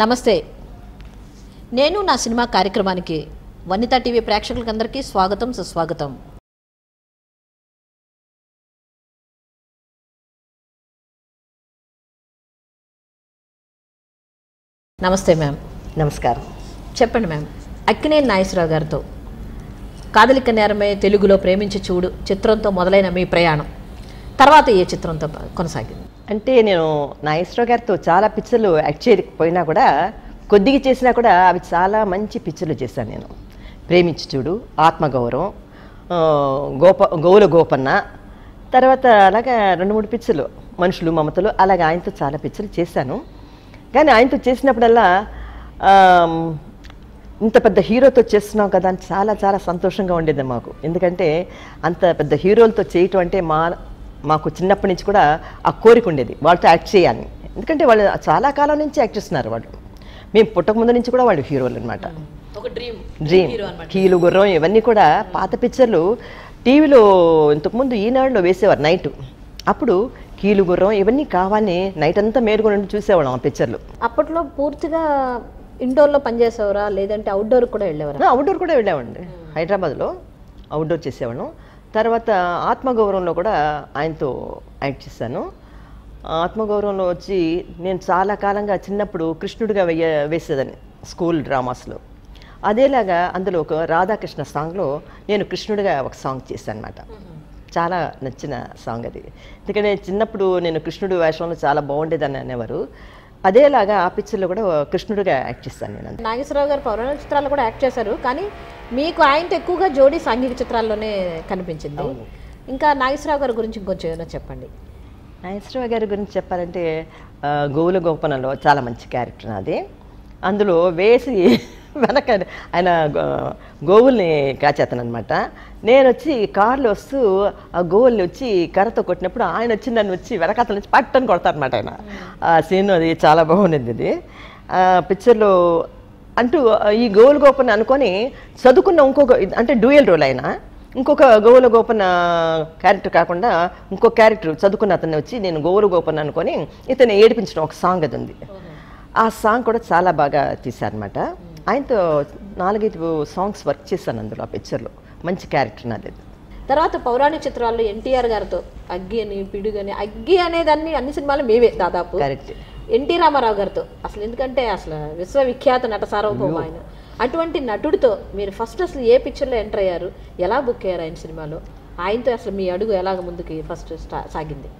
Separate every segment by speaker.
Speaker 1: నమస్తే. నేను నా సినిమా కార్యక్రమానికి వనితా టీవీ ప్రేక్షకులందరికీ స్వాగతం, సుస్వాగతం. నమస్తే మ్యామ్.
Speaker 2: నమస్కారం.
Speaker 1: చెప్పండి మ్యామ్, అక్కినేని నాగేశ్వరరావు గారితో కాదలిక నేరమే తెలుగులో ప్రేమించి చూడు చిత్రంతో మొదలైన మీ ప్రయాణం తర్వాత ఏ చిత్రంతో కొనసాగింది?
Speaker 2: అంటే నేను నాగేశ్వరరావు గారితో చాలా పిక్చర్లు యాక్ట్ చేయకపోయినా కూడా కొద్దిగా చేసినా కూడా అవి చాలా మంచి పిక్చర్లు చేశాను నేను. ప్రేమించి చూడు, ఆత్మగౌరవం, గోవుల గోపన్న, తర్వాత అలాగా 2-3 పిక్చర్లు, మనుషులు మమతలు, అలాగే ఆయనతో చాలా పిక్చర్లు చేశాను. కానీ ఆయనతో చేసినప్పుడల్లా ఇంత పెద్ద హీరోతో చేస్తున్నాం కదా అని చాలా చాలా సంతోషంగా ఉండేది మాకు. ఎందుకంటే అంత పెద్ద హీరోలతో చేయటం అంటే మాకు చిన్నప్పటి నుంచి కూడా ఆ కోరిక ఉండేది, వాళ్ళతో యాక్ట్ చేయాలని. ఎందుకంటే వాళ్ళు చాలా కాలం నుంచి యాక్ట్ చేస్తున్నారు. వాళ్ళు మేము పుట్టక ముందు నుంచి కూడా వాళ్ళు హీరోలు అనమాట. డ్రీమ్, కీలు గుర్రం, ఇవన్నీ కూడా పాత పిక్చర్లు టీవీలో ఇంతకుముందు ఈనాడులో వేసేవారు నైట్. అప్పుడు కీలు గుర్రం ఇవన్నీ కావాలని నైట్ అంతా మేలుకొని చూసేవాళ్ళం ఆ పిక్చర్లు.
Speaker 1: అప్పట్లో పూర్తిగా ఇండోర్లో పనిచేసేవారా లేదంటే అవుట్డోర్ కూడా వెళ్ళేవారా?
Speaker 2: అవుట్డోర్ కూడా వెళ్ళామండి. హైదరాబాద్లో అవుట్డోర్ చేసేవాళ్ళం. తర్వాత ఆత్మగౌరవంలో కూడా ఆయనతో యాక్ట్ చేశాను. ఆత్మగౌరవంలో వచ్చి నేను చాలా కాలంగా చిన్నప్పుడు కృష్ణుడిగా వేసేదాన్ని స్కూల్ డ్రామాస్లో. అదేలాగా అందులో ఒక రాధాకృష్ణ సాంగ్లో నేను కృష్ణుడిగా ఒక సాంగ్ చేశాను అనమాట. చాలా నచ్చిన సాంగ్ అది. ఎందుకంటే చిన్నప్పుడు నేను కృష్ణుడి వేషంలో చాలా బాగుండేదని అనేవారు. అదేలాగా ఆ పిక్చర్లో కూడా కృష్ణుడిగా యాక్ట్ చేస్తాను నేను.
Speaker 1: నాగేశ్వరరావు గారు పౌరాణిక చిత్రాల్లో కూడా యాక్ట్ చేశారు, కానీ మీకు ఆయనతో ఎక్కువగా జోడీ సాంఘిక చిత్రాల్లోనే కనిపించింది. ఇంకా నాగేశ్వరరావు గారి గురించి ఇంకొంచెం ఏమైనా చెప్పండి.
Speaker 2: నాగేశ్వరరావు గారి గురించి చెప్పాలంటే గోవుల గోపనలో చాలా మంచి క్యారెక్టర్ అది. అందులో వేసి వెనక ఆయన గోవుల్ని కాచేస్తాను అనమాట. నేను వచ్చి కారులో వస్తూ ఆ గోవుల్ని వచ్చి కర్రతో కొట్టినప్పుడు ఆయన వచ్చి నన్ను వచ్చి వెనకాతల నుంచి పట్టని కొడతారనమాట ఆయన. ఆ సీన్ అది చాలా బాగుండేది. అది పిక్చర్లో అంటూ ఈ గోవుల గోపన అనుకొని చదువుకున్న ఇంకొక అంటే డ్యూయల్ రోల్ అయినా ఇంకొక గోవుల గోపన క్యారెక్టర్ కాకుండా ఇంకో క్యారెక్టర్ చదువుకున్న అతన్ని వచ్చి నేను గోవుల గోపన అనుకొని ఇతను ఏడిపించిన ఒక సాంగ్ అది ఉంది. ఆ సాంగ్ కూడా చాలా బాగా తీశారనమాట. ఆయనతో 4-5 సాంగ్స్ వర్క్ చేశాను అందులో ఆ పిక్చర్లో. మంచి క్యారెక్టర్ నాది.
Speaker 1: తర్వాత పౌరాణిక చిత్రాల్లో ఎన్టీఆర్ గారితో అగ్గి అని, పిడుగని, అగ్గి అనేదాన్ని అన్ని సినిమాలు మేవే దాదాపు.
Speaker 2: కరెక్ట్.
Speaker 1: ఎన్టీ రామారావు గారితో అసలు ఎందుకంటే అసలు విశ్వవిఖ్యాత నట సార్వభౌమ ఆయన. అటువంటి నటుడితో మీరు ఫస్ట్ అసలు ఏ పిక్చర్లో ఎంటర్ అయ్యారు, ఎలా బుక్ అయ్యారు ఆయన సినిమాలో? ఆయనతో అసలు మీ అడుగు ఎలాగ ముందుకి ఫస్ట్ సాగింది?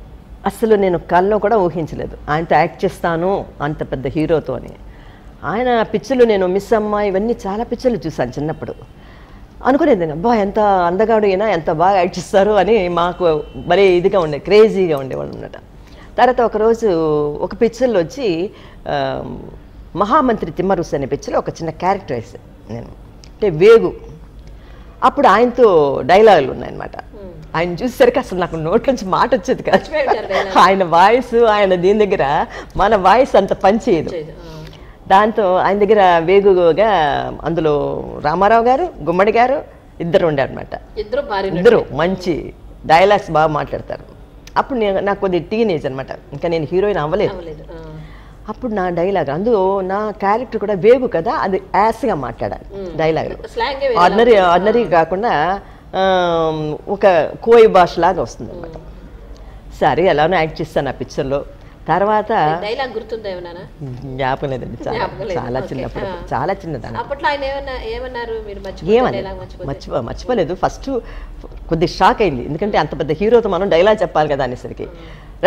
Speaker 2: అసలు నేను కల్లో కూడా ఊహించలేదు ఆయనతో యాక్ట్ చేస్తాను అంత పెద్ద హీరోతో అని. ఆయన పిక్చర్లు నేను మిస్ అమ్మ ఇవన్నీ చాలా పిక్చర్లు చూశాను చిన్నప్పుడు. అనుకునేది అబ్బా ఎంత అందగాడు అయినా ఎంత బాగా యాక్ట్ చేస్తారు అని మాకు మరీ ఇదిగా ఉండే, క్రేజీగా ఉండేవాళ్ళు అన్నమాట. తర్వాత ఒకరోజు ఒక పిక్చర్లో వచ్చి మహామంత్రి తిమ్మరుసు అనే పిక్చర్లో ఒక చిన్న క్యారెక్టర్ వేసాను నేను, అంటే వేగు. అప్పుడు ఆయనతో డైలాగులు ఉన్నాయన్నమాట. ఆయన చూసేసరికి అసలు నాకు నోట్ నుంచి మాట వచ్చేది కాదు. ఆయన వాయిస్ ఆయన దీని దగ్గర మన వాయిస్ అంత పనిచేయదు. దాంతో ఆయన దగ్గర వేగుగా అందులో రామారావు గారు, గుమ్మడి గారు ఇద్దరు ఉండారనమాట. ఇద్దరు మంచి డైలాగ్స్ బాగా మాట్లాడతారు. అప్పుడు నాకు కొద్దిగా టీనేజ్ అనమాట, ఇంకా నేను హీరోయిన్ అవ్వలేదు. అప్పుడు నా డైలాగ్ అందులో నా క్యారెక్టర్ కూడా వేగు కదా, అది యాస్గా మాట్లాడాలి డైలాగులు. ఆర్డినరీ కాకుండా ఒక కోయి భాషలాగా వస్తుంది అనమాట. సరే ఎలానో యాక్ట్ చేస్తాను ఆ పిక్చర్లో. తర్వాత జ్ఞాపకం లేదండి, చాలా చిన్నప్పుడు, చాలా చిన్నదాన్ని. మర్చిపోలేదు. ఫస్ట్ కొద్దిగా షాక్ అయింది, ఎందుకంటే అంత పెద్ద హీరోతో మనం డైలాగ్ చెప్పాలి కదా అనేసరికి.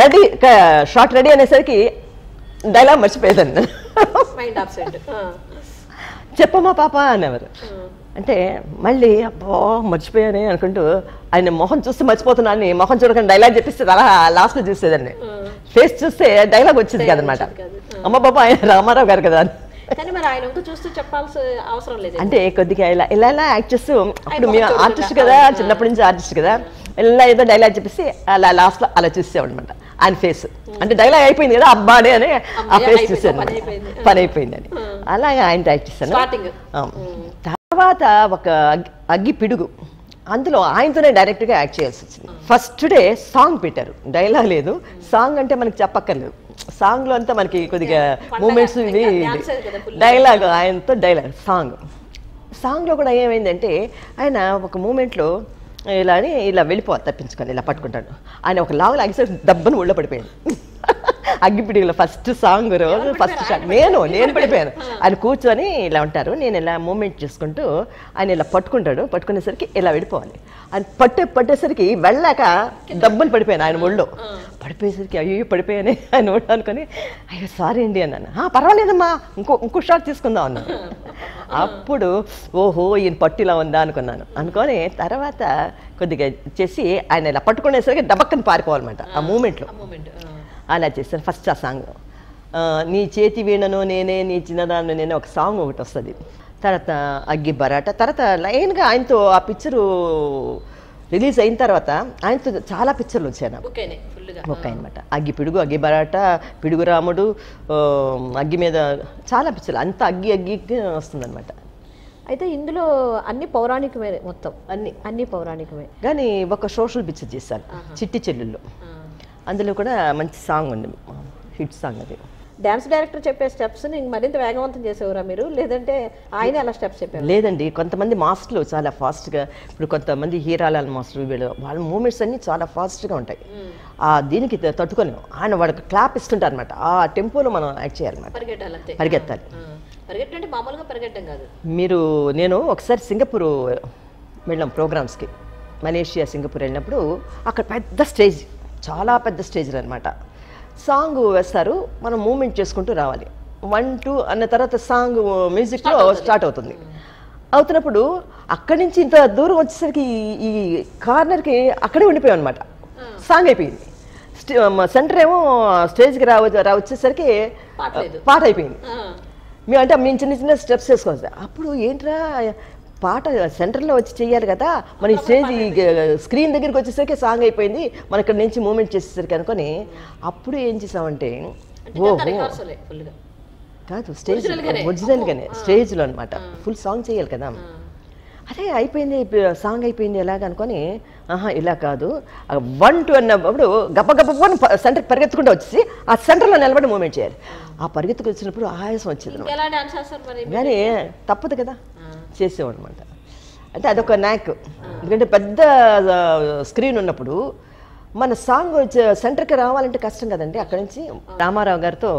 Speaker 2: రెడీ, షార్ట్ రెడీ అనేసరికి డైలాగ్ మర్చిపోయేదాన్ని. చెప్పమ్మా పాప అనేవారు. అంటే మళ్ళీ అబ్బో మర్చిపోయానే అనుకుంటూ ఆయన మొహం చూస్తే మర్చిపోతున్నాను, మొహం చూడకుండా డైలాగ్ చెప్పిస్తే అలా లాస్ట్లో చూసేదాన్ని. ఫేస్ చూస్తే డైలాగ్ వచ్చేది కదనమాట. అమ్మ బాబా ఆయన రామారావు గారు కదా అంటే కొద్దిగా ఇలా ఇలా ఇలా యాక్ట్ చేస్తూ, అప్పుడు మేము ఆర్టిస్ట్ కదా, చిన్నప్పటి నుంచి ఆర్టిస్ట్ కదా, ఇలా ఏదో డైలాగ్ చెప్పేసి అలా లాస్ట్లో అలా చూసేవాడు అనమాట ఆయన ఫేస్. అంటే డైలాగ్ అయిపోయింది కదా అబ్బాడే అని ఆ ఫేస్ చూసాను, పని అయిపోయింది అని. అలాగే ఆయన యాక్ట్ చేశాను. తర్వాత ఒక అగ్గి పిడుగు, అందులో ఆయనతోనే డైరెక్ట్గా యాక్ట్ చేయాల్సి వచ్చింది. ఫస్ట్ డే సాంగ్ పెట్టారు, డైలాగ్ లేదు. సాంగ్ అంటే మనకు చెప్పక్కర్లేదు, సాంగ్లో అంతా మనకి కొద్దిగా మూమెంట్స్ ఇవి డైలాగ్ ఆయనతో డైలాగ్ సాంగ్లో కూడా ఏమైందంటే ఆయన ఒక మూమెంట్లో ఇలా అని ఇలా వెళ్ళిపోవాలి తప్పించుకొని ఇలా పట్టుకుంటాడు ఆయన ఒక లాగు లాగేసరికి దబ్బని ఒళ్ళో పడిపోయాడు అగ్గిపిడిలో ఫస్ట్ సాంగ్ రోజు ఫస్ట్ షాట్ నేను పడిపోయాను ఆయన కూర్చొని ఇలా ఉంటారు నేను ఇలా మూమెంట్ చేసుకుంటూ ఆయన ఇలా పట్టుకునేసరికి ఇలా వెళ్ళిపోవాలి ఆయన పట్టేసరికి వెళ్ళాక దబ్బని పడిపోయాను ఆయన ఒళ్ళో పడిపోయేసరికి అయ్యో పడిపోయాను ఆయన ఒళ్ళు అనుకొని అయ్యో సారీ అండి అన్నాను పర్వాలేదమ్మా ఇంకో షాట్ తీసుకుందాం అన్నాను అప్పుడు ఓహో ఈయన పట్టు ఇలా ఉందా అనుకొని తర్వాత కొద్దిగా చేసి ఆయన ఇలా పట్టుకునేసరికి దబక్కని పారిపోవాలన్నమాట ఆ మూమెంట్లో అలా చేస్తాను ఫస్ట్ ఆ సాంగ్ నీ చేతి వీణను నేనే నీ చిన్నదాన్ని నేనే ఒక సాంగ్ ఒకటి వస్తుంది తర్వాత అగ్గి బరాట తర్వాత లైన్గా ఆయనతో ఆ పిక్చరు రిలీజ్ అయిన తర్వాత ఆయనతో చాలా పిక్చర్లు వచ్చాయి నాకు బుక్ అనమాట అగ్గి పిడుగు అగ్గి బరాట పిడుగు రాముడు అగ్గి మీద చాలా పిక్చర్లు అంత అగ్గి వస్తుందన్నమాట
Speaker 1: అయితే ఇందులో అన్ని పౌరాణికమే మొత్తం అన్ని పౌరాణికమే
Speaker 2: కానీ ఒక సోషల్ పిక్చర్ చేశాను చిట్టి చెల్లెళ్ళు అందులో కూడా మంచి సాంగ్ ఉంది హిట్ సాంగ్ అది
Speaker 1: డ్యాన్స్ డైరెక్టర్ చెప్పే స్టెప్స్ని మరింత వేగవంతం చేసేవారా మీరు లేదంటే ఆయన అలా స్టెప్స్ చెప్పారు
Speaker 2: లేదండి కొంతమంది మాస్టర్లు చాలా ఫాస్ట్గా ఇప్పుడు కొంతమంది హీరాలాల్ మాస్టర్ వీళ్ళు వాళ్ళ మూమెంట్స్ అన్నీ చాలా ఫాస్ట్గా ఉంటాయి దీనికి తట్టుకొని ఆయన వాడికి క్లాప్ ఇస్తుంటారు అనమాట ఆ టెంపోలో మనం యాక్ట్ చేయాలన్నమాట పరిగెత్తాలి
Speaker 1: పరిగెట్టంటే మామూలుగా పరిగెట్టడం కాదు
Speaker 2: నేను ఒకసారి సింగపూర్ వెళ్ళాం ప్రోగ్రామ్స్కి మలేషియా సింగపూర్ వెళ్ళినప్పుడు అక్కడ పెద్ద స్టేజ్ చాలా పెద్ద స్టేజ్లు అనమాట సాంగ్ వేస్తారు మనం మూమెంట్ చేసుకుంటూ రావాలి 1 2 అన్న తర్వాత సాంగ్ మ్యూజిక్లో స్టార్ట్ అవుతున్నప్పుడు అక్కడి నుంచి ఇంత దూరం వచ్చేసరికి ఈ కార్నర్కి అక్కడే ఉండిపోయాం అనమాట సాంగ్ అయిపోయింది సెంటర్ ఏమో స్టేజ్కి వచ్చేసరికి పాట అయిపోయింది మేము చిన్న చిన్న స్టెప్స్ వేసుకోవచ్చు అప్పుడు ఏంట్రా పాట సెంటర్లో వచ్చి చెయ్యాలి కదా మన స్టేజ్ స్క్రీన్ దగ్గరికి వచ్చేసరికి సాంగ్ అయిపోయింది మన ఇక్కడ నుంచి మూమెంట్ చేసేసరికి అనుకొని అప్పుడు ఏం చేసామంటే కాదు స్టేజ్ ఒరిజినల్గానే స్టేజ్లో అనమాట ఫుల్ సాంగ్ చేయాలి కదా అదే అయిపోయింది సాంగ్ అయిపోయింది ఎలాగ అనుకొని ఇలా కాదు 1 2 అన్నప్పుడు గప్పని సెంటర్ పరిగెత్తుకుంటూ వచ్చేసి ఆ సెంటర్లో నిలబడి మూమెంట్ చేయాలి ఆ పరిగెత్తుకు వచ్చినప్పుడు ఆయాసం వచ్చింది కానీ తప్పదు కదా చేసేవాడు అనమాట అంటే అదొక నాక్ ఎందుకంటే పెద్ద స్క్రీన్ ఉన్నప్పుడు మన సాంగ్ సెంటర్కి రావాలంటే కష్టం కదండి అక్కడి నుంచి రామారావు గారితో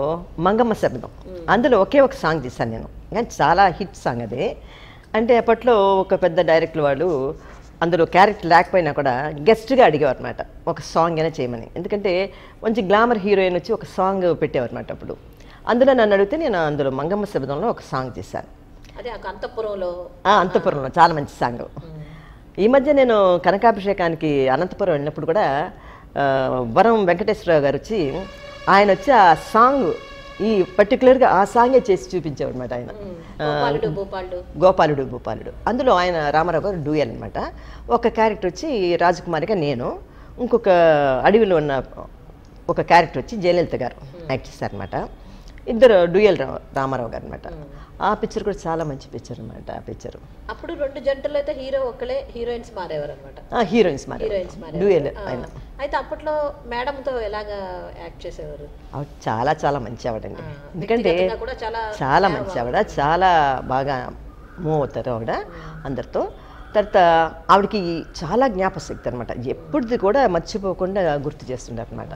Speaker 2: మంగమ్మ శబ్దం అందులో ఒకే ఒక సాంగ్ చేశాను నేను కానీ చాలా హిట్ సాంగ్ అది అంటే అప్పట్లో ఒక పెద్ద డైరెక్టర్ వాళ్ళు అందులో క్యారెక్టర్ లేకపోయినా కూడా గెస్ట్గా అడిగేవారు అనమాట ఒక సాంగ్ అయినా చేయమని ఎందుకంటే మంచి గ్లామర్ హీరోయిన్ వచ్చి ఒక సాంగ్ పెట్టేవారు అనమాట అప్పుడు అందులో నన్ను అడిగితే నేను అందులో మంగమ్మ శబ్దంలో ఒక సాంగ్ చేశాను అంతఃపురంలో చాలా మంచి సాంగ్ ఈ మధ్య నేను కనకాభిషేకానికి అనంతపురం వెళ్ళినప్పుడు కూడా వరం వెంకటేశ్వరరావు గారు వచ్చి ఆయన వచ్చి ఆ సాంగ్ ఈ పర్టికులర్గా ఆ సాంగే చేసి చూపించేవాడు అనమాట ఆయన గోపాలుడు భూపాలుడు అందులో ఆయన రామారావు గారు డ్యూయల్ అనమాట ఒక క్యారెక్టర్ వచ్చి రాజకుమారిగా నేను ఇంకొక అడవిలో ఉన్న ఒక క్యారెక్టర్ వచ్చి జయలలిత గారు యాక్ట్ చేశారనమాట ఇద్దరు డ్యూయల్ రామారావు గారు అనమాట ఆ పిక్చర్ కూడా చాలా మంచి పిక్చర్ అనమాట ఆ పిక్చర్
Speaker 1: అప్పుడు 2 జంటలు అయితే హీరో ఒక్కలే హీరోయిన్స్ మారేవారు అనమాట
Speaker 2: హీరోయిన్స్ డ్యూయల్ ఆయన
Speaker 1: అయితే అప్పట్లో మేడంతో ఎలాగా యాక్ట్ చేసేవారు
Speaker 2: చాలా చాలా మంచి ఆవిడండి ఎందుకంటే చాలా మంచి ఆవిడ చాలా బాగా మూవ్ అవుతారు ఆవిడ అందరితో తర్వాత ఆవిడకి చాలా జ్ఞాపశక్తి అనమాట ఎప్పుడుది కూడా మర్చిపోకుండా గుర్తు చేస్తుంటారు అనమాట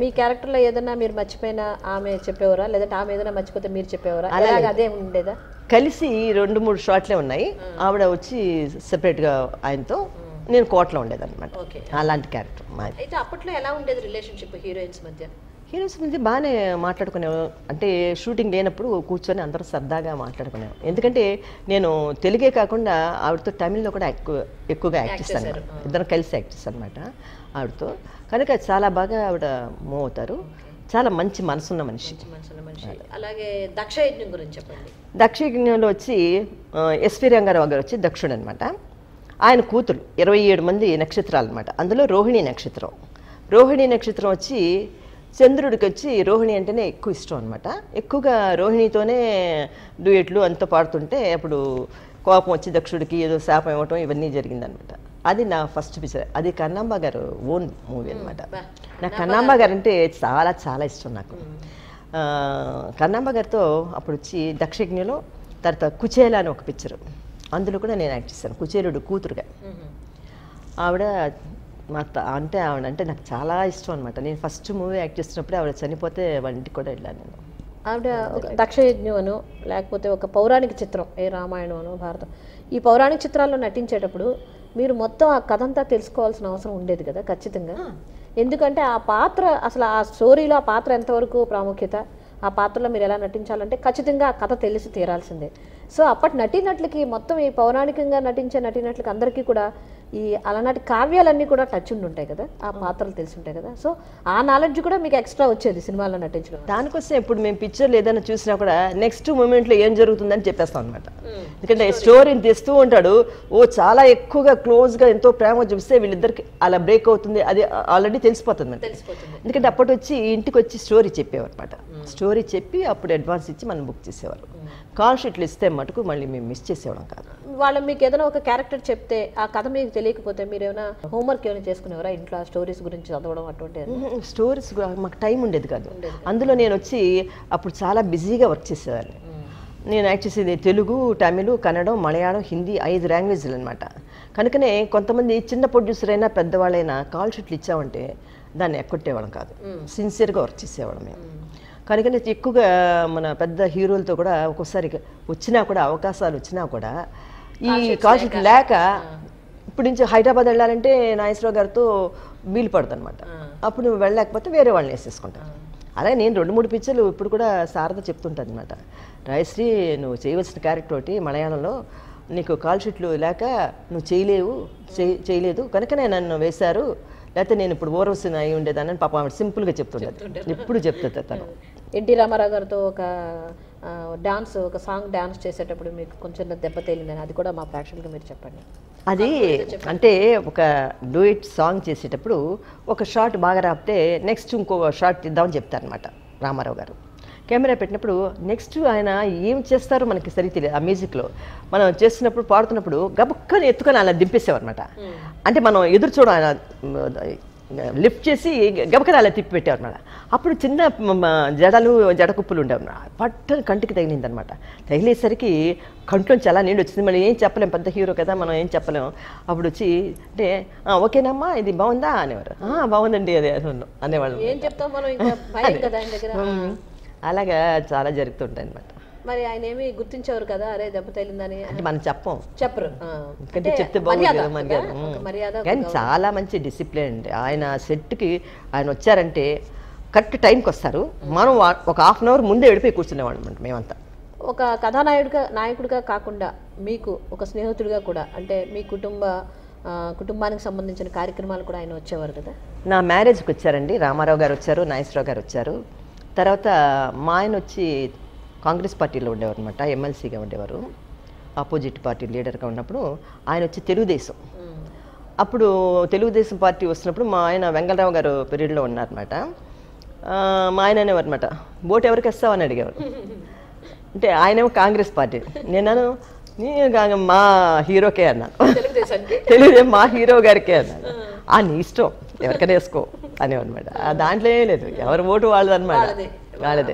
Speaker 1: మీ క్యారెక్టర్లో ఏదైనా మీరు మర్చిపోయినా ఆమె చెప్పేవారా లేదంటే ఆమె ఏదైనా మర్చిపోతే మీరు చెప్పేవారా అదే ఉండేదా
Speaker 2: కలిసి 2-3 షాట్లే ఉన్నాయి ఆవిడ వచ్చి సెపరేట్గా ఆయనతో నేను కోట్లో ఉండేదన్నమాట అలాంటి క్యారెక్టర్
Speaker 1: అయితే అప్పట్లో ఎలా ఉండేది రిలేషన్షిప్ హీరోయిన్స్ మధ్య
Speaker 2: బాగానే మాట్లాడుకునేవారు అంటే షూటింగ్ లేనప్పుడు కూర్చొని అందరూ సరదాగా మాట్లాడుకునేవారు ఎందుకంటే నేను తెలుగే కాకుండా ఆవిడతో తమిళ్లో కూడా ఎక్కువగా యాక్ట్ చేస్తాను ఇద్దరు కలిసి యాక్ట్ చేస్తాను అనమాట ఆవిడతో కనుక చాలా బాగా ఆవిడ మూవ్ అవుతారు చాలా మంచి మనసున్న మనిషి
Speaker 1: అలాగే దక్షయజ్ఞం గురించి చెప్పండి
Speaker 2: దక్షయజ్ఞంలో వచ్చి ఎస్వి రంగారావు గారు వచ్చి దక్షుడు అనమాట ఆయన కూతురు 27 మంది నక్షత్రాలు అనమాట అందులో రోహిణి నక్షత్రం వచ్చి చంద్రుడికి వచ్చి రోహిణి అంటేనే ఎక్కువ ఇష్టం అనమాట ఎక్కువగా రోహిణితోనే డ్యూయెట్లు అంతా పాడుతుంటే అప్పుడు కోపం వచ్చి దక్షుడికి ఏదో శాపం ఇవ్వటం ఇవన్నీ జరిగిందనమాట అది నా ఫస్ట్ పిక్చర్ అది కన్నమ్మ గారు ఓన్ మూవీ అనమాట నాకు కన్నాంబ గారు అంటే చాలా చాలా ఇష్టం నాకు. కన్నాంబ గారితో అప్పుడు వచ్చి దక్షజ్ఞలో, తర్వాత కుచేల అని ఒక పిక్చర్, అందులో కూడా నేను యాక్ట్ చేశాను కుచేలుడు కూతురుగా. ఆవిడ అంటే ఆవిడ అంటే నాకు చాలా ఇష్టం అనమాట. నేను ఫస్ట్ మూవీ యాక్ట్ చేస్తున్నప్పుడే ఆవిడ చనిపోతే వాళ్ళ ఇంటికి కూడా వెళ్ళాను నేను.
Speaker 1: ఆవిడ ఒక దక్షయజ్ఞను లేకపోతే ఒక పౌరాణిక చిత్రం, ఏ రామాయణం భారతం, ఈ పౌరాణిక చిత్రాల్లో నటించేటప్పుడు మీరు మొత్తం ఆ కథ అంతా తెలుసుకోవాల్సిన అవసరం ఉండేది కదా ఖచ్చితంగా. ఎందుకంటే ఆ పాత్ర అసలు ఆ స్టోరీలో ఆ పాత్ర ఎంతవరకు ప్రాముఖ్యత, ఆ పాత్రలో మీరు ఎలా నటించాలంటే ఖచ్చితంగా ఆ కథ తెలిసి తీరాల్సిందే. సో అప్పటి నటీనటులకి మొత్తం ఈ పౌరాణికంగా నటించే నటీనటులకి అందరికీ కూడా ఈ అలనాటి కావ్యాలన్నీ కూడా టచ్ ఉండి ఉంటాయి కదా, ఆ పాత్రలు తెలిసి ఉంటాయి కదా. సో ఆ నాలెడ్జ్ కూడా మీకు ఎక్స్ట్రా వచ్చేది సినిమాలో నటించడం.
Speaker 2: దానికోసం ఇప్పుడు మేము పిక్చర్లు ఏదైనా చూసినా కూడా నెక్స్ట్ మూమెంట్లో ఏం జరుగుతుందని చెప్పేస్తాం అనమాట. ఎందుకంటే స్టోరీని తెస్తూ ఉంటాడు, చాలా ఎక్కువగా క్లోజ్గా ఎంతో ప్రేమ చూపిస్తే వీళ్ళిద్దరికి అలా బ్రేక్ అవుతుంది, అది ఆల్రెడీ తెలిసిపోతుంది. ఎందుకంటే అప్పటి వచ్చి ఇంటికి వచ్చి స్టోరీ చెప్పేవారు అనమాట. స్టోరీ చెప్పి అప్పుడు అడ్వాన్స్ ఇచ్చి మనం బుక్ చేసేవారు. కాల్ షీట్లు ఇస్తే మటుకు మళ్ళీ మేము మిస్ చేసేవాళ్ళం కాదు.
Speaker 1: వాళ్ళు మీకు ఏదైనా ఒక క్యారెక్టర్ చెప్తే ఆ కథ మీకు తెలియకపోతే మీరు ఏమైనా హోంవర్క్ ఏమైనా చేసుకునేవారా ఇంట్లో, స్టోరీస్ గురించి చదవడం అటువంటి?
Speaker 2: స్టోరీస్ మాకు టైం ఉండేది కాదు. అందులో నేను వచ్చి అప్పుడు చాలా బిజీగా వర్క్ చేసేవాడిని. నేను యాక్ట్ చేసేది తెలుగు, తమిళ్, కన్నడం, మలయాళం, హిందీ 5 లాంగ్వేజ్లు అనమాట. కనుకనే కొంతమంది చిన్న ప్రొడ్యూసర్ అయినా పెద్దవాళ్ళైనా కాల్ షీట్లు ఇచ్చామంటే దాన్ని ఎక్కొట్టేవాళ్ళం కాదు, సిన్సియర్గా వర్క్ చేసేవాళ్ళం మేము. కనుకనే ఎక్కువగా మన పెద్ద హీరోలతో కూడా ఒక్కోసారి వచ్చినా కూడా అవకాశాలు వచ్చినా కూడా ఈ కాల్ షీట్ లేక ఇప్పుడు నుంచి హైదరాబాద్ వెళ్ళాలంటే నాగేశ్వరరావు గారితో వీలు పడుతుంది అనమాట. అప్పుడు నువ్వు వెళ్ళలేకపోతే వేరే వాళ్ళని వేసేసుకుంటాను. అలాగే నేను 2-3 పిక్చర్లు ఇప్పుడు కూడా శారద చెప్తుంటాను అనమాట, రాయశ్రీ నువ్వు చేయవలసిన క్యారెక్టర్ ఒకటి మలయాళంలో, నీకు కాల్ షీట్లు లేక నువ్వు చేయలేదు కనుకనే నన్ను వేశారు, లేకపోతే నేను ఇప్పుడు ఓరవసిన అయి ఉండేదాన్ని పాపం ఆవిడ సింపుల్గా చెప్తుండేది, ఎప్పుడు చెప్తుంది తను.
Speaker 1: ఎన్టీ రామారావు గారితో ఒక డాన్స్, ఒక సాంగ్ డాన్స్ చేసేటప్పుడు మీకు కొంచెం దెబ్బ తేలిందని, అది కూడా మా ప్రేక్షకులకు మీరు చెప్పండి.
Speaker 2: అది అంటే ఒక డూయిట్ సాంగ్ చేసేటప్పుడు ఒక షాట్ బాగా రాపితే నెక్స్ట్ ఇంకో షాట్ తీద్దామని చెప్తారనమాట రామారావు గారు. కెమెరా పెట్టినప్పుడు నెక్స్ట్ ఆయన ఏం చేస్తారో మనకి సరిగ్గా తెలియదు. ఆ మ్యూజిక్లో మనం చేస్తున్నప్పుడు పాడుతున్నప్పుడు గబుక్కని ఎత్తుకొని అలా దింపేసేవారనమాట. అంటే మనం ఎదురు చూడ ఆయన లిఫ్ట్ చేసి గబుక్కని అలా తిప్పి పెట్టేవారనమాట. అప్పుడు చిన్న జడకుప్పులు ఉండేవన్నమాట, పట్టని కంటికి తగిలిందనమాట. తగిలేసరికి కంట్లోంచి అలా నీళ్ళు వచ్చింది. మళ్ళీ ఏం చెప్పలేం, పెద్ద హీరో కదా మనం ఏం చెప్పలేం. అప్పుడు వచ్చి అంటే ఓకేనమ్మా ఇది బాగుందా అనేవారు. బాగుందండి అదే అనేవాళ్ళు.
Speaker 1: ఏం చెప్తాం మనం, ఇంకా భయం కదా ఆయన దగ్గర.
Speaker 2: అలాగా చాలా జరుగుతుంటాయి అనమాట.
Speaker 1: మరి ఆయన ఏమి గుర్తించేవారు కదా, అరే దెబ్బ తగిలిందని? అంటే
Speaker 2: మనం చెప్పరు,
Speaker 1: ఎందుకంటే
Speaker 2: చెప్తే బాగుంది. కానీ చాలా మంచి డిసిప్లిన్ అండి ఆయన. సెట్కి ఆయన వచ్చారంటే కరెక్ట్ టైంకి వస్తారు. మనం ఒక 1/2 అవర్ ముందే వెళ్ళిపోయి కూర్చునేవాళ్ళం అనమాట మేమంతా.
Speaker 1: ఒక నాయకుడిగా కాకుండా మీకు ఒక స్నేహితుడిగా కూడా, అంటే మీ కుటుంబానికి సంబంధించిన కార్యక్రమాలు కూడా ఆయన వచ్చేవారు కదా?
Speaker 2: నా మ్యారేజ్కి వచ్చారండి, రామారావు గారు వచ్చారు, నాగేశ్వరరావు గారు వచ్చారు. తర్వాత మా ఆయన వచ్చి కాంగ్రెస్ పార్టీలో ఉండేవారు అనమాట, ఎమ్మెల్సీగా ఉండేవారు, ఆపోజిట్ పార్టీ లీడర్గా ఉన్నప్పుడు. ఆయన వచ్చి తెలుగుదేశం, అప్పుడు తెలుగుదేశం పార్టీ వస్తున్నప్పుడు మా ఆయన వెంగళరావు గారు పీరియడ్లో ఉన్నారనమాట. మా ఆయన అనేవారు అనమాట, ఓటు ఎవరికి వేస్తావని అడిగేవారు. అంటే ఆయనేమో కాంగ్రెస్ పార్టీ, నేను మా హీరోకే అన్నాను, తెలుగుదేశం మా హీరో గారికే అన్నాను. నీ ఇష్టం ఎవరికైనా వేసుకో అనేవన్నమాట. దాంట్లో ఏం లేదు, ఎవరు ఓటు వాళ్ళది అనమాట, వాళ్ళదే.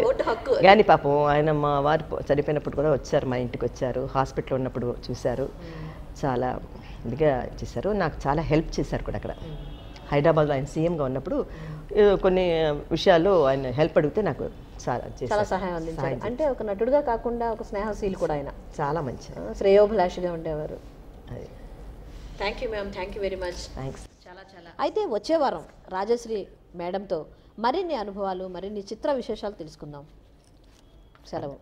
Speaker 2: కానీ పాపం ఆయన మా వారు చనిపోయినప్పుడు కూడా వచ్చారు, మా ఇంటికి వచ్చారు, హాస్పిటల్లో ఉన్నప్పుడు చూశారు, చాలా ఇదిగా చేశారు, నాకు చాలా హెల్ప్ చేశారు కూడా. అక్కడ హైదరాబాద్లో ఆయన సీఎంగా ఉన్నప్పుడు కొన్ని విషయాల్లో ఆయన హెల్ప్ అడిగితే నాకు చాలా
Speaker 1: సహాయం అందించారు. అంటే ఒక నటుడుగా కాకుండా ఒక స్నేహశీలు కూడా ఆయన,
Speaker 2: చాలా మంచి
Speaker 1: శ్రేయోభిలాషిగా ఉండేవారు.
Speaker 2: అది.
Speaker 1: Thank you ma'am, thank you very much.
Speaker 2: Thanks.
Speaker 1: అయితే వచ్చే వారం రాజశ్రీ మేడంతో మరిన్ని అనుభవాలు, మరిన్ని చిత్ర విశేషాలు తెలుసుకుందాం. సెలవు.